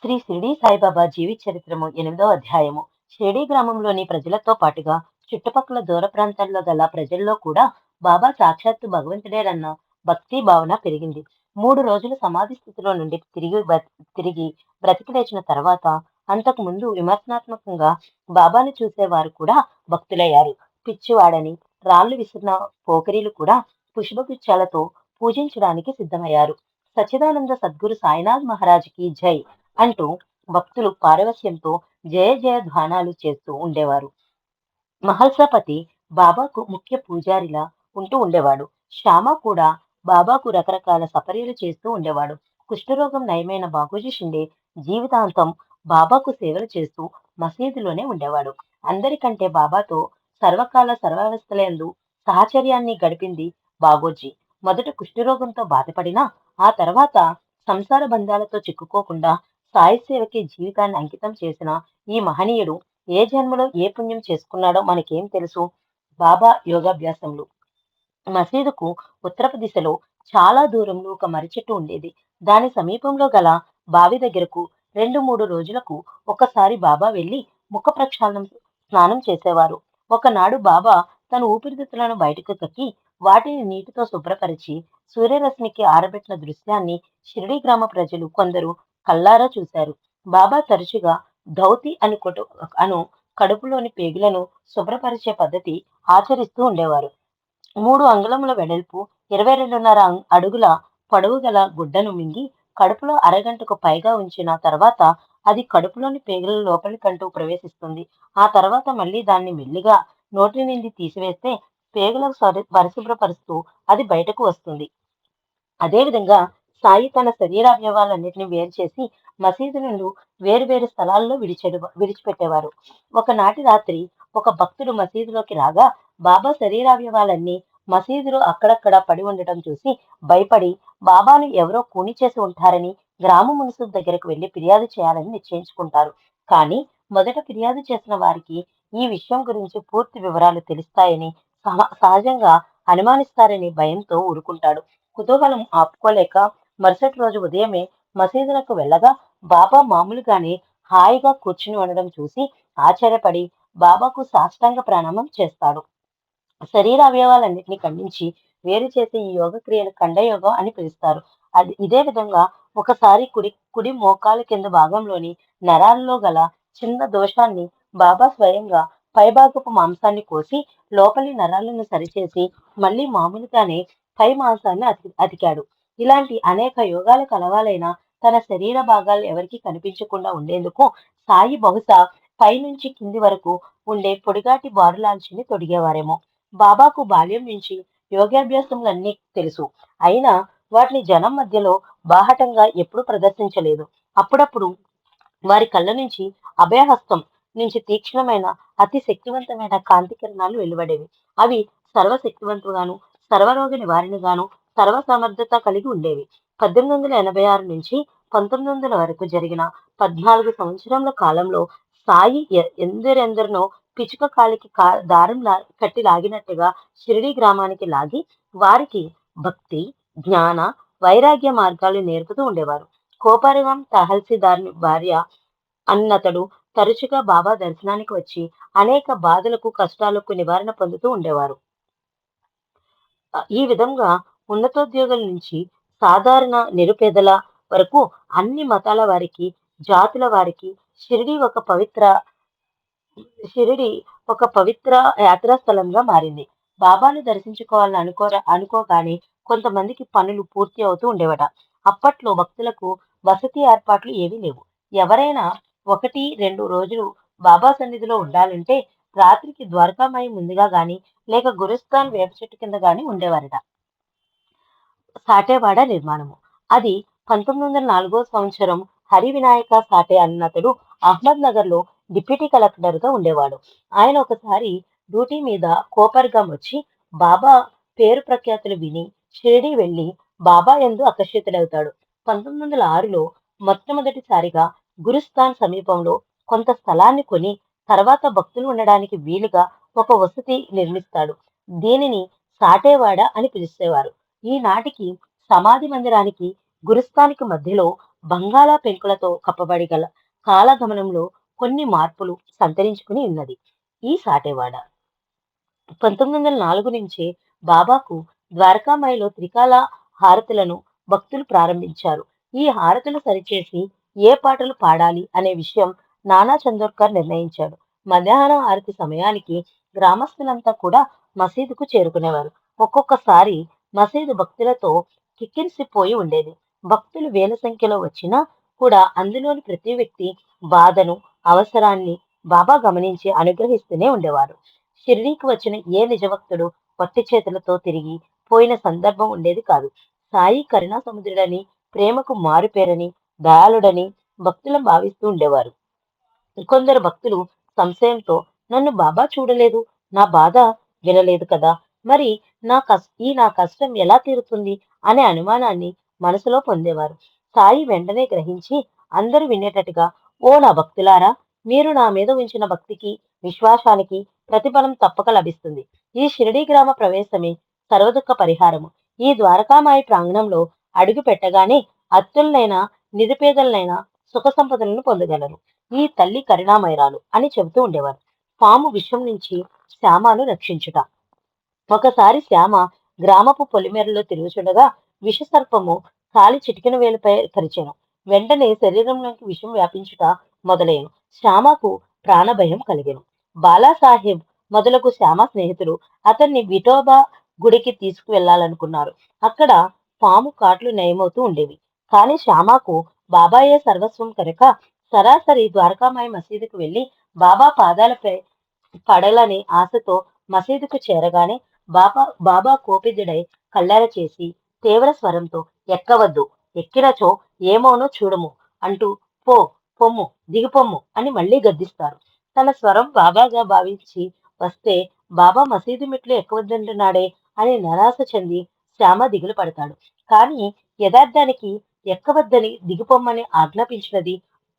శ్రీ షిరిడి సాయిబాబా జీవిత చరిత్రము 8వ అధ్యాయము. షిరిడి గ్రామంలోని ప్రజలతో పాటుగా చుట్టుపక్కల దూర ప్రాంతాల్లో గల ప్రజల్లో కూడా బాబా సాక్షాత్తు భగవంతుడేనన్న భక్తి భావన పెరిగింది. 3 రోజులు సమాధి స్థితిలో నుండి తిరిగి బ్రతికి లేచిన తర్వాత అంతకు ముందు విమర్శనాత్మకంగా బాబాను చూసేవారు కూడా భక్తులయ్యారు. పిచ్చివాడని రాళ్లు విసిరిన పోకరీలు కూడా పుష్పగుచ్చాలతో పూజించడానికి సిద్ధమయ్యారు. సచ్చిదానంద సద్గురు సాయినాథ్ మహారాజ్కి జై అంటూ భక్తులు పారవస్యంతో జయ జయ ధ్వానాలు చేస్తూ ఉండేవారు. మహల్సాపతి బాబాకు ముఖ్య పూజారిలా ఉంటూ ఉండేవాడు. శ్యామ కూడా బాబాకు రకరకాల సపర్యలు చేస్తూ ఉండేవాడు. కుష్ఠరోగం నయమైన బాగోజీ షిండే జీవితాంతం బాబాకు సేవలు చేస్తూ మసీదులోనే ఉండేవాడు. అందరికంటే బాబాతో సర్వకాల సర్వావస్థలందు సహచర్యాన్ని గడిపింది బాగోజీ. మొదట కుష్ఠరోగంతో బాధపడినా ఆ తర్వాత సంసార బంధాలతో చిక్కుకోకుండా సాయి సేవకి జీవితాన్ని అంకితం చేసిన ఈ మహనీయుడు ఏ జన్మలో ఏ పుణ్యం చేసుకున్నాడో మనకేం తెలుసు. బాబా యోగాభ్యాసములు. మసీదుకు ఉత్తరపు దిశలో చాలా దూరంలో ఒక మర్రి చెట్టు ఉండేది. దాని సమీపంలో గల బావి దగ్గరకు 2-3 రోజులకు ఒకసారి బాబా వెళ్లి ముఖ ప్రక్షాళనం స్నానం చేసేవారు. ఒకనాడు బాబా తన ఊపిరితిత్తులను బయటకు కక్కి వాటిని నీటితో శుభ్రపరిచి సూర్యరశ్మికి ఆరబెట్టిన దృశ్యాన్ని షిరిడి గ్రామ ప్రజలు కొందరు కల్లారా చూశారు. బాబా తరచుగా ధౌతి అను కడుపులోని పేగులను శుభ్రపరిచే పద్ధతి ఆచరిస్తూ ఉండేవారు. 3 అంగుళముల వెడల్పు, 22.5 అడుగుల పొడవు గల గుడ్డను మింగి కడుపులో అరగంటకు పైగా ఉంచిన తర్వాత అది కడుపులోని పేగుల లోపలికంటూ ప్రవేశిస్తుంది. ఆ తర్వాత మళ్ళీ దాన్ని మెల్లిగా నోటి నుండి తీసివేస్తే పేగులకు పరిశుభ్రపరుస్తూ అది బయటకు వస్తుంది. అదేవిధంగా సాయి తన శరీరావయవాలన్నిటిని వేరు చేసి మసీదు నుండి వేరు స్థలాల్లో విడిచిపెట్టేవారు. ఒకనాటి రాత్రి ఒక భక్తుడు మసీదులోకి రాగా బాబా శరీరావయవాలన్నీ మసీదులో అక్కడక్కడ పడి ఉండటం చూసి భయపడి బాబాను ఎవరో కూని చేసి ఉంటారని గ్రామ మున్సిపు దగ్గరకు వెళ్లి ఫిర్యాదు చేయాలని నిశ్చయించుకుంటారు. కానీ మొదట ఫిర్యాదు చేసిన వారికి ఈ విషయం గురించి పూర్తి వివరాలు తెలుస్తాయని, సహజంగా అనుమానిస్తారని భయంతో ఊరుకుంటాడు. కుతూహలం ఆపుకోలేక మరుసటి రోజు ఉదయమే మసీదులకు వెళ్ళగా బాబా మామూలుగానే హాయిగా కూర్చుని ఉండడం చూసి ఆశ్చర్యపడి బాబాకు సాష్టాంగ ప్రణామం చేస్తాడు. శరీర అవయవాలన్నింటినీ ఖండించి వేరు చేసే ఈ యోగ క్రియను ఖండయోగం అని పిలుస్తారు. ఇదే విధంగా ఒకసారి కుడి మోకాలు కింద భాగంలోని నరాల్లో గల చిన్న దోషాన్ని బాబా స్వయంగా పైభాగపు మాంసాన్ని కోసి లోపలి నరాలను సరిచేసి మళ్ళీ మామూలుగానే పై మాంసాన్ని అతికాడు. ఇలాంటి అనేక యోగాల కలవాలైన తన శరీర భాగాలు ఎవరికి కనిపించకుండా ఉండేందుకు సాయి బహుశా పైనుంచి కింది వరకు ఉండే పొడిగాటి బారులాల్చిని తొడిగేవారేమో. బాబాకు బాల్యం నుంచి యోగాభ్యాసములన్నీ తెలుసు. అయినా వాటిని జనం మధ్యలో బాహటంగా ఎప్పుడూ ప్రదర్శించలేదు. అప్పుడప్పుడు వారి కళ్ళ నుంచి అభయహస్తం నుంచి తీక్షణమైన అతి శక్తివంతమైన కాంతి కిరణాలు వెలువడేవి. అవి సర్వశక్తివంతుగాను, సర్వరోగ నివారణగాను, సర్వ సమర్థత కలిగి ఉండేవి. 1886 నుంచి 1900 వరకు జరిగిన 14 సంవత్సరముల కాలంలో సాయి ఎందరెందరినో పిచుక కాలికి దారం కట్టి లాగినట్టుగా షిరిడి గ్రామానికి లాగి వారికి భక్తి, జ్ఞాన, వైరాగ్య మార్గాలు నేర్పుతూ ఉండేవారు. కోపరివం తహసీల్దార్ భార్య అన్నతడు తరచుగా బాబా దర్శనానికి వచ్చి అనేక బాధలకు, కష్టాలకు నివారణ పొందుతూ ఉండేవారు. ఈ విధంగా ఉన్నతోద్యోగుల నుంచి సాధారణ నిరుపేదల వరకు అన్ని మతాల వారికి, జాతుల వారికి షిరిడి ఒక పవిత్ర యాత్రాస్థలంగా మారింది. బాబాను దర్శించుకోవాలని అనుకోగానే కొంతమందికి పనులు పూర్తి అవుతూ ఉండేవట. అప్పట్లో భక్తులకు వసతి ఏర్పాట్లు ఏవీ లేవు. ఎవరైనా 1-2 రోజులు బాబా సన్నిధిలో ఉండాలంటే రాత్రికి ద్వారకామాయి ముందుగా గాని లేక గురుస్థాన్ వేప చెట్టు కింద గాని ఉండేవారట. సాటేవాడ నిర్మాణము. అది 1904 సంవత్సరం హరి వినాయక సాటే అన్నతడు అహ్మద్ నగర్ లో డిప్యూటీ కలెక్టర్ గా ఉండేవాడు. ఆయన ఒకసారి డ్యూటీ మీద కోపర్గాం వచ్చి బాబా పేరు ప్రఖ్యాతులు విని షిరిడి వెళ్లి బాబా యందు ఆకర్షితుడవుతాడు. 1906లో మొట్టమొదటిసారిగా గురుస్థాన్ సమీపంలో కొంత స్థలాన్ని కొని తర్వాత భక్తులు ఉండడానికి వీలుగా ఒక వసతి నిర్మిస్తాడు. దీనిని సాటేవాడ అని పిలిచేవారు. ఈనాటికి సమాధి మందిరానికి గురుస్థానికి మధ్యలో బంగాళా పెంకులతో కప్పబడి గల కాలగమనంలో కొన్ని మార్పులు సంతరించుకుని ఉన్నది. ఈ సాటెవాడ 1904 నుంచే బాబాకు ద్వారకామాయిలో త్రికాల హారతులను భక్తులు ప్రారంభించారు. ఈ హారతులు సరిచేసి ఏ పాటలు పాడాలి అనే విషయం నానా చందోర్కర్ నిర్ణయించాడు. మధ్యాహ్నం హారతి సమయానికి గ్రామస్తులంతా కూడా మసీదుకు చేరుకునేవారు. ఒక్కొక్కసారి మసీదు భక్తులతో కిక్కిరిసిపోయి ఉండేది. భక్తులు వేల సంఖ్యలో వచ్చినా కూడా అందులోని ప్రతి వ్యక్తి బాధను, అవసరాన్ని బాబా గమనించి అనుగ్రహిస్తూనే ఉండేవారు. షిరిడీకి వచ్చిన ఏ నిజభక్తుడు వట్టి చేతులతో తిరిగి పోయిన సందర్భం ఉండేది కాదు. సాయి కరుణా సముద్రుడని, ప్రేమకు మారుపేరని, దయాళుడని భక్తులను భావిస్తూ ఉండేవారు. కొందరు భక్తులు సంశయంతో నన్ను బాబా చూడలేదు, నా బాధ వినలేదు కదా, మరి నా కష్టం ఎలా తీరుతుంది అనే అనుమానాన్ని మనసులో పొందేవారు. సాయి వెంటనే గ్రహించి అందరూ వినేటట్టుగా, ఓ నా భక్తులారా, మీరు నా మీద ఉంచిన భక్తికి, విశ్వాసానికి ప్రతిఫలం తప్పక లభిస్తుంది. ఈ షిరిడీ గ్రామ ప్రవేశమే సర్వదుఃఖ పరిహారము. ఈ ద్వారకామాయి ప్రాంగణంలో అడుగు పెట్టగానే అత్తులనైనా నిరుపేదలనైనా సుఖ సంపదలను పొందగలరు. ఈ తల్లి కరుణామయురాలు అని చెబుతూ ఉండేవారు. పాము విషం నుంచి శ్యామను రక్షించుట. ఒకసారి శ్యామ గ్రామపు పొలిమేరలో తిరుగుచుండగా విషసర్పము కాలి చిటికెన వేలుపై కరిచెను. వెంటనే శరీరంలోకి విషం వ్యాపించుట మొదలైను. శ్యామకు ప్రాణభయం కలిగెను. బాలాసాహెబ్ మొదలగు శ్యామ స్నేహితులు అతన్ని విఠోబా గుడికి తీసుకువెళ్లాలనుకున్నారు. అక్కడ పాము కాట్లు నయమవుతూ ఉండేవి. కానీ శ్యామకు బాబాయే సర్వస్వం కనుక సరాసరి ద్వారకామాయి మసీదుకు వెళ్లి బాబా పాదాలపై పడాలని ఆశతో మసీదుకు చేరగానే బాబా కోపిదుడై కళ్ళార చేసి తీవ్ర స్వరంతో ఎక్కవద్దు, ఎక్కినచో ఏమోనో చూడము అంటూ పో, పొమ్ము, దిగిపొమ్ము అని మళ్లీ గద్దిస్తారు. తన స్వరం బాబాగా భావించి వస్తే బాబా మసీదు మెట్లు ఎక్కవద్దంటున్నాడే అని నిరాశ చెంది శ్యామ దిగులు పడతాడు. కానీ యథార్థానికి ఎక్కవద్దని దిగిపొమ్మని ఆజ్ఞాపించినది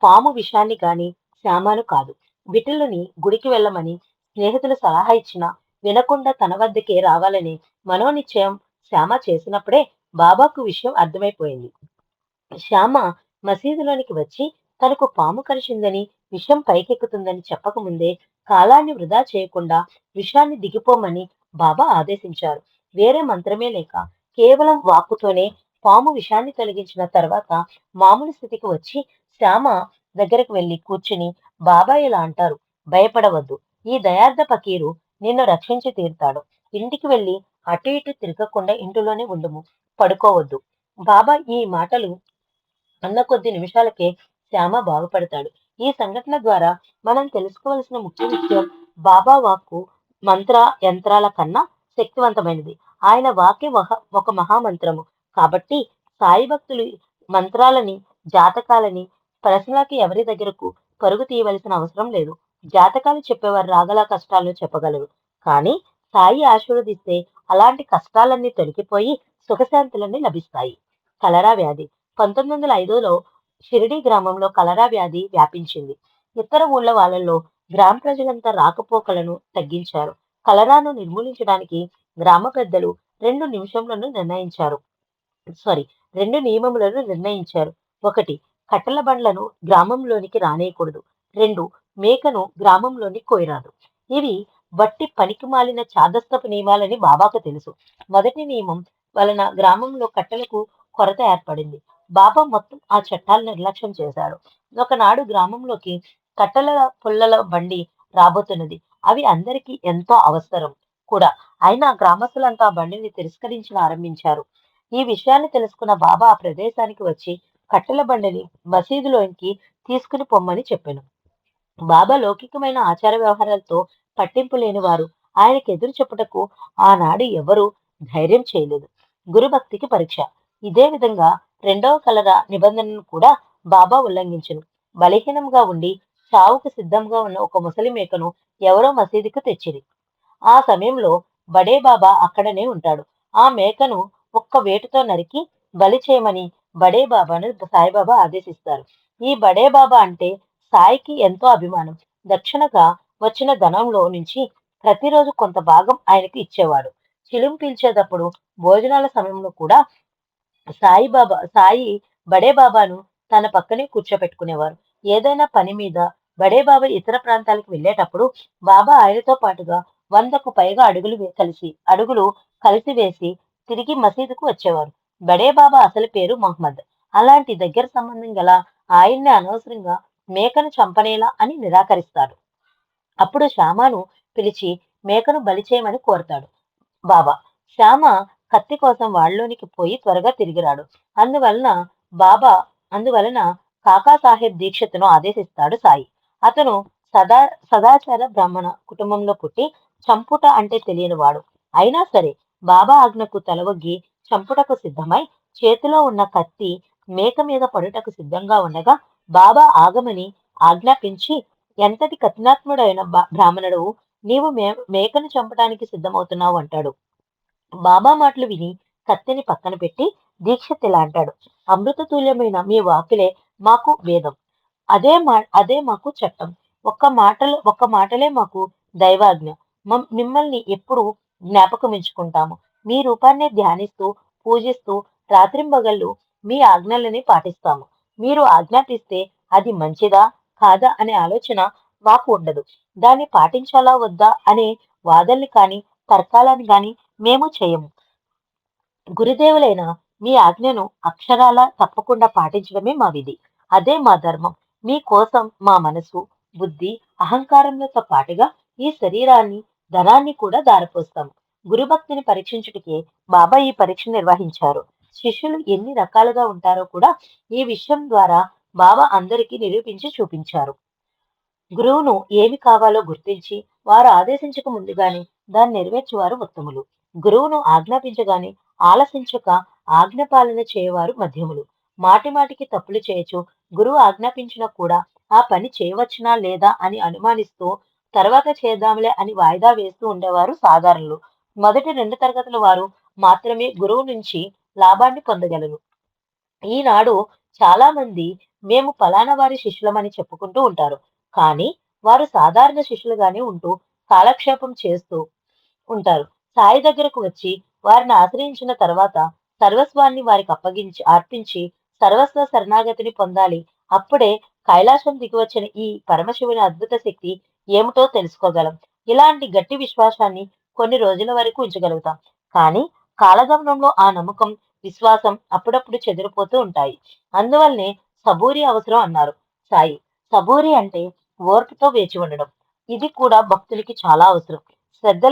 పాము విషాన్ని గాని శ్యామను కాదు. విఠలుని గుడికి వెళ్ళమని స్నేహితులు సలహా ఇచ్చినా వినకుండా తన వద్దకే రావాలని మనోనిశ్చయం శ్యామ చేసినప్పుడే బాబాకు విషయం అర్థమైపోయింది. శ్యామ మసీదులోనికి వచ్చి తనకు పాము కరిచిందని, విషం పైకెక్కుతుందని చెప్పకముందే కాలాన్ని వృధా చేయకుండా విషాన్ని దిగిపోమని బాబా ఆదేశించారు. వేరే మంత్రమే లేక కేవలం వాక్కుతోనే పాము విషాన్ని తొలగించిన తర్వాత మామూలు స్థితికి వచ్చి శ్యామ దగ్గరకు వెళ్లి కూర్చుని బాబా ఇలా అంటారు, భయపడవద్దు, ఈ దయార్థ ఫకీరు నిన్ను రక్షించి తీరుతాడు. ఇంటికి వెళ్లి అటు ఇటు తిరగకుండా ఇంటిలోనే ఉండుము, పడుకోవద్దు. బాబా ఈ మాటలు అన్న కొద్ది నిమిషాలకే శ్యామ బాగుపడతాడు. ఈ సంఘటన ద్వారా మనం తెలుసుకోవలసిన ముఖ్య విషయం, బాబా వాక్కు మంత్ర యంత్రాల కన్నా శక్తివంతమైనది. ఆయన వాక్య ఒక మహామంత్రము. కాబట్టి సాయి భక్తులు మంత్రాలని, జాతకాలని ప్రశ్నలకి ఎవరి దగ్గరకు పరుగు తీయవలసిన అవసరం లేదు. జాతకాలు చెప్పేవారు రాగల కష్టాలను చెప్పగలరు. కానీ సాయి ఆశీర్వదిస్తే అలాంటి కష్టాలన్నీ తొలగిపోయి సుఖశాంతులన్నీ లభిస్తాయి. కలరా వ్యాధి 1905లో షిరిడీ గ్రామంలో కలరా వ్యాధి వ్యాపించింది. ఇతర ఊళ్ళ వాళ్ళల్లో గ్రామ ప్రజలంతా రాకపోకలను తగ్గించారు. కలరాను నిర్మూలించడానికి గ్రామ పెద్దలు 2 నియమములను నిర్ణయించారు. 1. కట్టెల బండ్లను గ్రామంలోనికి రానేయకూడదు. 2. మేకను గ్రామంలోని కోయరాదు. ఇవి వట్టి పనికి మాలిన చాదస్తపు నియమాలని బాబాకు తెలుసు. మొదటి నియమం వలన గ్రామంలో కట్టెలకు కొరత ఏర్పడింది. బాబా మొత్తం ఆ చట్టాలు నిర్లక్ష్యం చేశాడు. ఒకనాడు గ్రామంలోకి కట్టెల పుల్లల బండి రాబోతున్నది. అవి అందరికీ ఎంతో అవసరం కూడా. అయినా గ్రామస్తులంతా ఆ బండిని తిరస్కరించిన ఆరంభించారు. ఈ విషయాన్ని తెలుసుకున్న బాబా ఆ ప్రదేశానికి వచ్చి కట్టెల బండిని మసీదులోకి తీసుకుని పొమ్మని చెప్పాను. బాబా లౌకికమైన ఆచార వ్యవహారాలతో పట్టింపు లేని వారు ఆయనకు ఎదురు చెప్పుటకు ఆనాడు ఎవరూ ధైర్యం చేయలేదు. గురుభక్తికి పరీక్ష. ఇదే విధంగా 2వ కలరా నిబంధనను కూడా బాబా ఉల్లంఘించను. బలహీనంగా ఉండి చావుకు సిద్ధంగా ఉన్న ఒక ముసలి మేకను ఎవరో మసీదుకు తెచ్చిరి. ఆ సమయంలో బడే బాబా అక్కడనే ఉంటాడు. ఆ మేకను ఒక్క వేటుతో నరికి బలి చేయమని బడే బాబాను సాయిబాబా ఆదేశిస్తారు. ఈ బడే బాబా అంటే సాయికి ఎంతో అభిమానం. దక్షిణగా వచ్చిన ధనంలో నుంచి ప్రతిరోజు కొంత భాగం ఆయనకు ఇచ్చేవాడు. చిలుం పీల్చేటప్పుడు భోజనాల సమయంలో కూడా సాయి బడే బాబాను తన పక్కనే కూర్చోపెట్టుకునేవారు. ఏదైనా పని మీద బడే బాబా ఇతర ప్రాంతాలకు వెళ్ళేటప్పుడు బాబా ఆయనతో పాటుగా 100కు పైగా అడుగులు కలిసి వేసి తిరిగి మసీదుకు వచ్చేవారు. బడే బాబా అసలు పేరు మహ్మద్. అలాంటి దగ్గర సంబంధం గల ఆయన్ని అనవసరంగా మేకను చంపనేలా అని నిరాకరిస్తాడు. అప్పుడు శ్యామను పిలిచి మేకను బలి చేయమని కోరతాడు బాబా. శ్యామ కత్తి కోసం వాళ్ళలోనికి పోయి త్వరగా తిరిగిరాడు. అందువలన బాబా అందువలన కాకాసాహెబ్ దీక్షిత్తును ఆదేశిస్తాడు సాయి. అతను సదా సదాచార బ్రాహ్మణ కుటుంబంలో పుట్టి చంపుట అంటే తెలియనివాడు. అయినా సరే బాబా ఆజ్ఞకు తలవొగ్గి చంపుటకు సిద్ధమై చేతిలో ఉన్న కత్తి మేక మీద పడుటకు సిద్ధంగా ఉండగా బాబా ఆగమని ఆజ్ఞాపించి, ఎంతటి కఠినాత్ముడైన బ్రాహ్మణుడు, నీవు మేకను చంపడానికి సిద్ధమవుతున్నావు అంటాడు. బాబా మాటలు విని కత్తిని పక్కన పెట్టి దీక్షిత్ ఇలా అంటాడు: అమృత తుల్యమైన మీ వాకులే మాకు వేదం, అదే మాకు చట్టం. ఒక్క మాటలే మాకు దైవాజ్ఞ. మిమ్మల్ని ఎప్పుడు జ్ఞాపకం ఉంచుకుంటాము. మీ రూపాన్ని ధ్యానిస్తూ పూజిస్తూ రాత్రింబగళ్ళు మీ ఆజ్ఞలని పాటిస్తాము. మీరు ఆజ్ఞాపిస్తే అది మంచిదా కాదా అనే ఆలోచన మాకు ఉండదు. దాన్ని పాటించాలా వద్దా అనే వాదనలు కాని తర్కాలను గాని మేము చేయము. గురుదేవులైన మీ ఆజ్ఞను అక్షరాలా తప్పకుండా పాటించడమే మా విధి. అదే మా ధర్మం. మీ కోసం మా మనసు, బుద్ధి, అహంకారములతో పాటుగా ఈ శరీరాన్ని, ధనాన్ని కూడా దారపోస్తాం. గురుభక్తిని పరీక్షించుటకే బాబా ఈ పరీక్ష నిర్వహించారు. శిష్యులు ఎన్ని రకాలుగా ఉంటారో కూడా ఈ విషయం ద్వారా బాబా అందరికీ నిరూపించి చూపించారు. గురువును ఏమి కావాలో గుర్తించి వారు ఆదేశించక ముందుగానే దాన్ని నెరవేర్చేవారు ఉత్తములు. గురువును ఆజ్ఞాపించగానే ఆలసించక ఆజ్ఞ పాలన చేయవారు మధ్యములు. మాటి మాటికి తప్పులు చేయొచ్చు గురువు ఆజ్ఞాపించినా కూడా ఆ పని చేయవచ్చునా లేదా అని అనుమానిస్తూ తర్వాత చేద్దాంలే అని వాయిదా వేస్తూ ఉండేవారు సాధారణులు. మొదటి 2 తరగతుల వారు మాత్రమే గురువు నుంచి లాభాన్ని పొందగలరు. ఈనాడు చాలా మంది మేము ఫలానా వారి శిష్యులమని చెప్పుకుంటూ ఉంటారు. కానీ వారు సాధారణ శిష్యులుగానే ఉంటూ కాలక్షేపం చేస్తూ ఉంటారు. సాయి దగ్గరకు వచ్చి వారిని ఆశ్రయించిన తర్వాత సర్వస్వాన్ని వారికి అర్పించి సర్వస్వ శరణాగతిని పొందాలి. అప్పుడే కైలాసం దిగివచ్చిన ఈ పరమశివుని అద్భుత శక్తి ఏమిటో తెలుసుకోగలం. ఇలాంటి గట్టి విశ్వాసాన్ని కొన్ని రోజుల వరకు ఉంచగలుగుతాం. కానీ కాలగమనంలో ఆ నమ్మకం, విశ్వాసం అప్పుడప్పుడు చెదిరిపోతూ ఉంటాయి. అందువల్లనే సబూరి అవసరం అన్నారు సాయి. సబూరి అంటే ఓర్పుతో వేచి ఉండడం. ఇది కూడా భక్తులకి చాలా అవసరం. శ్రద్ధ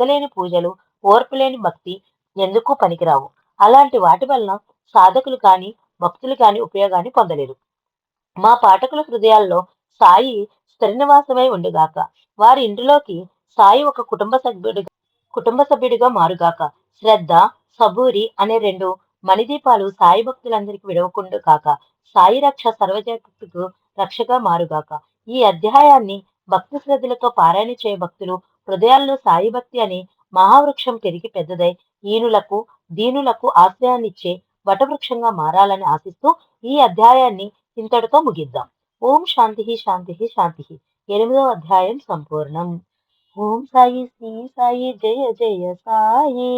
లేని పూజలు, ఓర్పు లేని భక్తి ఎందుకు పనికిరావు. అలాంటి వాటి వలన సాధకులు కాని భక్తులు కాని ఉపయోగాన్ని పొందలేరు. మా పాఠకుల హృదయాల్లో సాయి స్థిర నివాసమై ఉండుగాక. వారి ఇంటిలోకి సాయి ఒక కుటుంబ సభ్యుడిగా మారుగాక. శ్రద్ధ, సబూరి అనే 2 మణిదీపాలు సాయి భక్తులందరికీ విడవకుండు కాక. సాయి రక్ష సర్వజగత్తుకు రక్షగా మారుగాక. ఈ అధ్యాయాన్ని భక్తి శ్రద్ధలతో పారాయణ చేయ భక్తులు హృదయాల్లో సాయి భక్తి అనే మహావృక్షం పెరిగి పెద్దదై దీనులకు ఆశ్రయాన్నిచ్చే వటవృక్షంగా మారాలని ఆశిస్తూ ఈ అధ్యాయాన్ని ఇంతటితో ముగిద్దాం. ఓం శాంతి శాంతి శాంతి. 8వ అధ్యాయం సంపూర్ణం. ఓం సాయి శ్రీ సాయి జయ జయ సాయి.